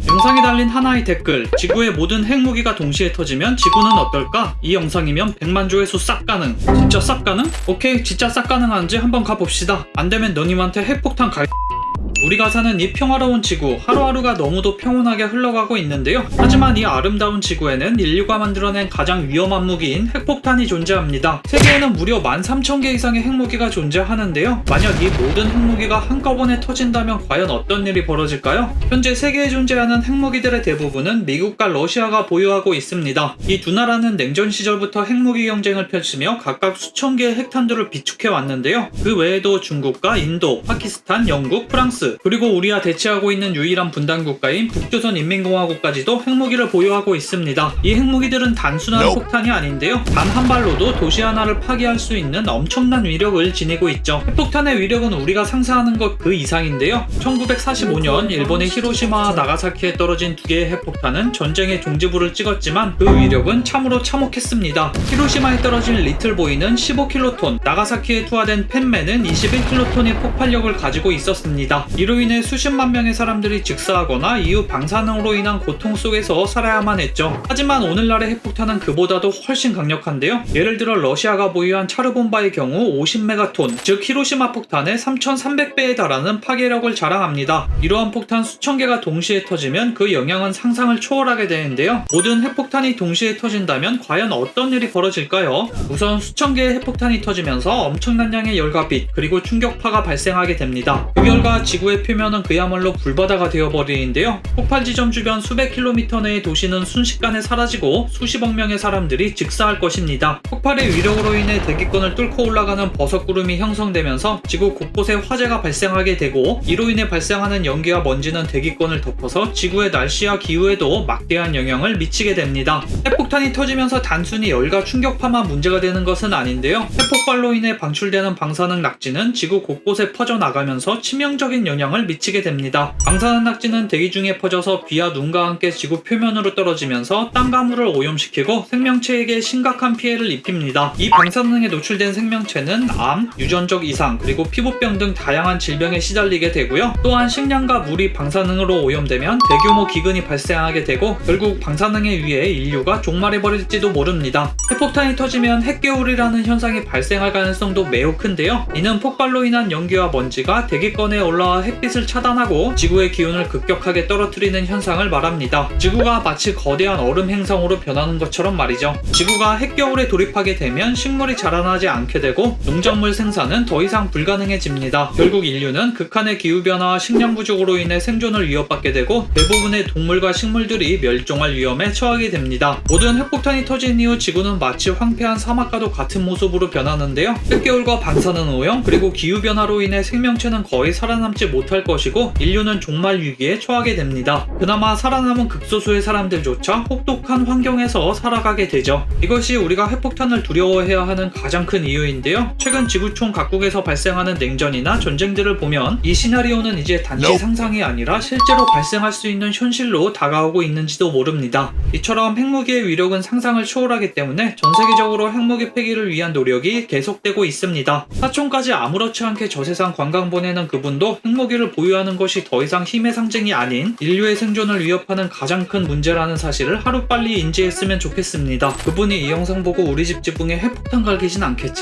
영상에 달린 하나의 댓글, 지구의 모든 핵무기가 동시에 터지면 지구는 어떨까? 이 영상이면 100만 조회수 싹 가능. 진짜 싹 가능? 오케이, 진짜 싹 가능한지 한번 가봅시다. 안되면 너님한테 핵폭탄 갈... 우리가 사는 이 평화로운 지구, 하루하루가 너무도 평온하게 흘러가고 있는데요. 하지만 이 아름다운 지구에는 인류가 만들어낸 가장 위험한 무기인 핵폭탄이 존재합니다. 세계에는 무려 13,000개 이상의 핵무기가 존재하는데요. 만약 이 모든 핵무기가 한꺼번에 터진다면 과연 어떤 일이 벌어질까요? 현재 세계에 존재하는 핵무기들의 대부분은 미국과 러시아가 보유하고 있습니다. 이 두 나라는 냉전 시절부터 핵무기 경쟁을 펼치며 각각 수천 개의 핵탄두를 비축해 왔는데요. 그 외에도 중국과 인도, 파키스탄, 영국, 프랑스, 그리고 우리와 대치하고 있는 유일한 분단 국가인 북조선 인민공화국까지도 핵무기를 보유하고 있습니다. 이 핵무기들은 단순한 폭탄이 아닌데요. 단 한 발로도 도시 하나를 파괴할 수 있는 엄청난 위력을 지니고 있죠. 핵폭탄의 위력은 우리가 상상하는 것 그 이상인데요. 1945년 일본의 히로시마와 나가사키에 떨어진 두 개의 핵폭탄은 전쟁의 종지부를 찍었지만 그 위력은 참으로 참혹했습니다. 히로시마에 떨어진 리틀보이는 15킬로톤, 나가사키에 투하된 펜맨은 21킬로톤의 폭발력을 가지고 있었습니다. 이로 인해 수십만 명의 사람들이 즉사하거나 이후 방사능으로 인한 고통 속에서 살아야만 했죠. 하지만 오늘날의 핵폭탄은 그보다도 훨씬 강력한데요. 예를 들어 러시아가 보유한 차르본바의 경우 50메가톤, 즉 히로시마 폭탄의 3,300배에 달하는 파괴력을 자랑합니다. 이러한 폭탄 수천 개가 동시에 터지면 그 영향은 상상을 초월하게 되는데요. 모든 핵폭탄이 동시에 터진다면 과연 어떤 일이 벌어질까요? 우선 수천 개의 핵폭탄이 터지면서 엄청난 양의 열과 빛, 그리고 충격파가 발생하게 됩니다. 그 결과 지구의 표면은 그야말로 불바다가 되어버리는데요. 폭발 지점 주변 수백 킬로미터 내의 도시는 순식간에 사라지고 수십억 명의 사람들이 즉사할 것입니다. 폭발의 위력으로 인해 대기권을 뚫고 올라가는 버섯구름이 형성되면서 지구 곳곳에 화재가 발생하게 되고, 이로 인해 발생하는 연기와 먼지는 대기권을 덮어서 지구의 날씨와 기후에도 막대한 영향을 미치게 됩니다. 핵폭탄이 터지면서 단순히 열과 충격파만 문제가 되는 것은 아닌데요. 핵폭발로 인해 방출되는 방사능 낙지는 지구 곳곳에 퍼져나가면서 치명적인 영향을 미치게 됩니다. 방사능 낙지는 대기 중에 퍼져서 비와 눈과 함께 지구 표면으로 떨어지면서 땅 가물을 오염시키고 생명체에게 심각한 피해를 입힙니다. 이 방사능에 노출된 생명체는 암, 유전적 이상, 그리고 피부병 등 다양한 질병에 시달리게 되고요. 또한 식량과 물이 방사능으로 오염되면 대규모 기근이 발생하게 되고 결국 방사능에 의해 인류가 종말해버릴지도 모릅니다. 핵폭탄이 터지면 핵개울이라는 현상이 발생할 가능성도 매우 큰데요. 이는 폭발로 인한 연기와 먼지가 대기권에 올라와 햇빛을 차단하고 지구의 기온을 급격하게 떨어뜨리는 현상을 말합니다. 지구가 마치 거대한 얼음 행성으로 변하는 것처럼 말이죠. 지구가 핵겨울에 돌입하게 되면 식물이 자라나지 않게 되고 농작물 생산은 더 이상 불가능해집니다. 결국 인류는 극한의 기후변화와 식량 부족으로 인해 생존을 위협받게 되고 대부분의 동물과 식물들이 멸종할 위험에 처하게 됩니다. 모든 핵폭탄이 터진 이후 지구는 마치 황폐한 사막과도 같은 모습으로 변하는데요. 핵겨울과 방사능 오염, 그리고 기후변화로 인해 생명체는 거의 살아남지 못할 것이고 인류는 종말 위기에 처하게 됩니다. 그나마 살아남은 극소수의 사람들조차 혹독한 환경에서 살아가게 되죠. 이것이 우리가 핵폭탄을 두려워해야 하는 가장 큰 이유인데요. 최근 지구촌 각국에서 발생하는 냉전이나 전쟁들을 보면 이 시나리오는 이제 단지 상상이 아니라 실제로 발생할 수 있는 현실로 다가오고 있는지도 모릅니다. 이처럼 핵무기의 위력은 상상을 초월하기 때문에 전 세계적으로 핵무기 폐기를 위한 노력이 계속되고 있습니다. 사촌까지 아무렇지 않게 저세상 관광 보내는 그분도 핵무기를 보유하는 것이 더 이상 힘의 상징이 아닌 인류의 생존을 위협하는 가장 큰 문제라는 사실을 하루빨리 인지했으면 좋겠습니다. 그분이 이 영상 보고 우리 집 지붕에 핵폭탄 갈기진 않겠지?